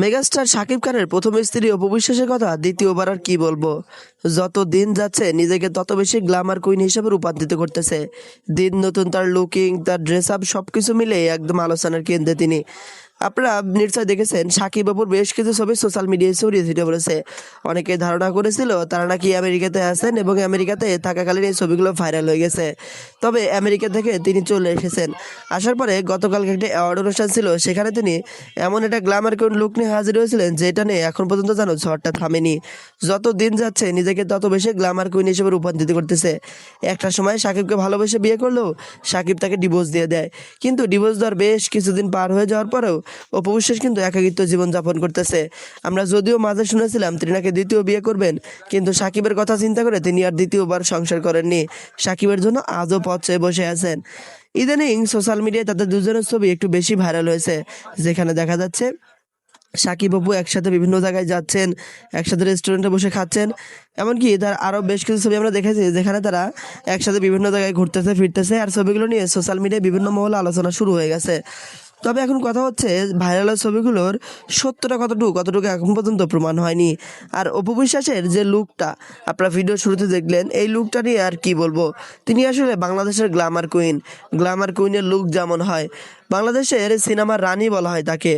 Megastar Shakib খানের প্রথম স্ত্রী অপু বিশ্বাসের কথা দ্বিতীয়বার আর কি বলবো। যত দিন যাচ্ছে নিজেকে তত বেশি গ্ল্যামার কুইন হিসেবে রূপান্তরিত করতেছে। দিন নতুন তার লুকিং, তার ড্রেস আপ সবকিছু মিলে একদম আলোচনার কেন্দ্রে তিনি। আপনারা নিশ্চয় দেখেছেন সাকিব বাবুর বেশ কিছু ছবি সোশ্যাল মিডিয়ায় ছড়িয়ে ছিটিয়ে পড়েছে। অনেকে ধারণা করেছিল তারা নাকি আমেরিকাতে আছেন এবং আমেরিকাতে থাকাকালীন এই ছবিগুলো ভাইরাল হয়ে গেছে। তবে আমেরিকা থেকে তিনি চলে এসেছেন। আসার পরে গতকালকে একটি অ্যাওয়ার্ড অনুষ্ঠান ছিল, সেখানে তিনি এমন একটা গ্ল্যামার কোন লুক নিয়ে হাজির হয়েছিলেন যেটা নিয়ে এখন পর্যন্ত যেন ঝড়টা থামেনি। যত দিন যাচ্ছে নিজেকে তত বেশি গ্ল্যামার কুইন হিসেবে রূপান্তরিত করতেছে। একটা সময় সাকিবকে ভালোবেসে বিয়ে করলেও সাকিব তাকে ডিভোর্স দিয়ে দেয়, কিন্তু ডিভোর্স দেওয়ার বেশ কিছুদিন পার হয়ে যাওয়ার পরেও অপু বিশ্বাস কিন্তু একাকিত্ব জীবনযাপন করতেছে। আমরা যদিও মাঝে শুনেছিলাম তিনি নাকি দ্বিতীয় বিয়ে করবেন, কিন্তু সাকিবের কথা চিন্তা করে তিনি আর দ্বিতীয়বার সংসার করেননি। সাকিবের জন্য আজও পথ চেয়ে বসে আছেন। ইদানিং সোশ্যাল মিডিয়ায় তাদের দুজনের ছবি একটু বেশি ভাইরাল হয়েছে, যেখানে দেখা যাচ্ছে সাকিব অপু একসাথে বিভিন্ন জায়গায় যাচ্ছেন, একসাথে রেস্টুরেন্টে বসে খাচ্ছেন। এমনকি তার আরও বেশ কিছু ছবি আমরা দেখেছি যেখানে তারা একসাথে বিভিন্ন জায়গায় ঘুরতেছে ফিরতেছে, আর ছবিগুলো নিয়ে সোশ্যাল মিডিয়ায় বিভিন্ন মহলে আলোচনা শুরু হয়ে গেছে। তবে এখন কথা হচ্ছে ভাইরাল ছবিগুলোর সত্যটা কতটুকু এখন পর্যন্ত প্রমাণ হয়নি। আর অপু বিশ্বাসের যে লুকটা আপনারা ভিডিও শুরুতে দেখলেন, এই লুকটা নিয়ে আর কি বলবো। তিনি আসলে বাংলাদেশের গ্ল্যামার কুইনের লুক যেমন হয়, বাংলাদেশের সিনেমার রানী বলা হয় তাকে।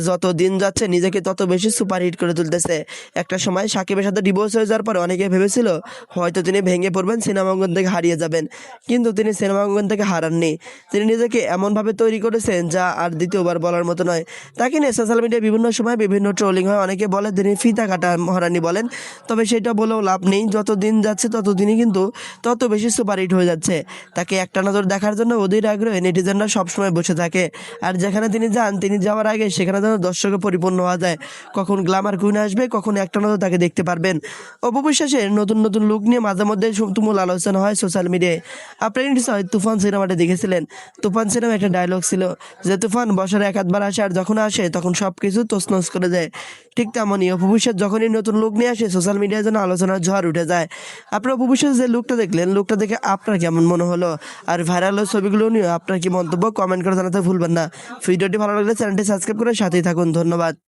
যত দিন যাচ্ছে নিজেকে তত বেশি সুপারহিট করে তুলতেছে। একটা সময় সাকিবের সাথে ডিভোর্স হয়ে যাওয়ার পর অনেকে ভেবেছিল হয়তো তিনি ভেঙে পড়বেন, সিনেমা অঙ্গন থেকে হারিয়ে যাবেন, কিন্তু তিনি সিনেমা অঙ্গন থেকে হারাননি। তিনি নিজেকে এমনভাবে তৈরি করেছেন যা আর দ্বিতীয়বার বলার মতো নয়। তাকে নিয়ে সোশ্যাল মিডিয়ায় বিভিন্ন সময় বিভিন্ন ট্রোলিং হয়, অনেকে বলে তিনি ফিতা কাটা মহারানী বলেন। তবে সেটা বলেও লাভ নেই, যত দিন যাচ্ছে তত দিনই কিন্তু তত বেশি সুপারহিট হয়ে যাচ্ছে। তাকে একটা নজর দেখার জন্য অধীর আগ্রহে নেটিজেনরা সবসময় বসে থাকে। আর যেখানে তিনি যান, তিনি যাওয়ার আগে সেখানে যেন দর্শকে পরিপূর্ণ হওয়া যায়। কখন গ্ল্যামার কুইন আসবে, কখন একটা নজর তাকে দেখতে পারবেন। অপু বিশ্বাসের নতুন নতুন লুক নিয়ে মাঝে মধ্যে তুমুল আলোচনা হয় সোশ্যাল মিডিয়ায়। আপনারা নিশ্চয় তুফান সিনেমাটা দেখেছিলেন। তুফান সিনেমা একটা ডায়লগ ছিল যে তুফান বছরে এক আধবার আসে, আর যখন আসে তখন সব কিছু তছনছ করে যায়। ঠিক তেমনই অপু বিশ্বাস যখনই নতুন লুক নিয়ে আসে সোশ্যাল মিডিয়ায় যেন আলোচনার ঝড় উঠে যায়। আপনারা অপু বিশ্বাস যে লুকটা দেখলেন, লুকটা দেখে আপনার কেমন মনে হলো? আর ভাইরাল ছবিগুলো নিয়ে আপনার কি মন্তব্য কমেন্ট করে জানাতে ভুলবেন না। ভিডিওটি ভালো লাগলে চ্যানেলটি সাবস্ক্রাইব করে সাথেই থাকুন। ধন্যবাদ।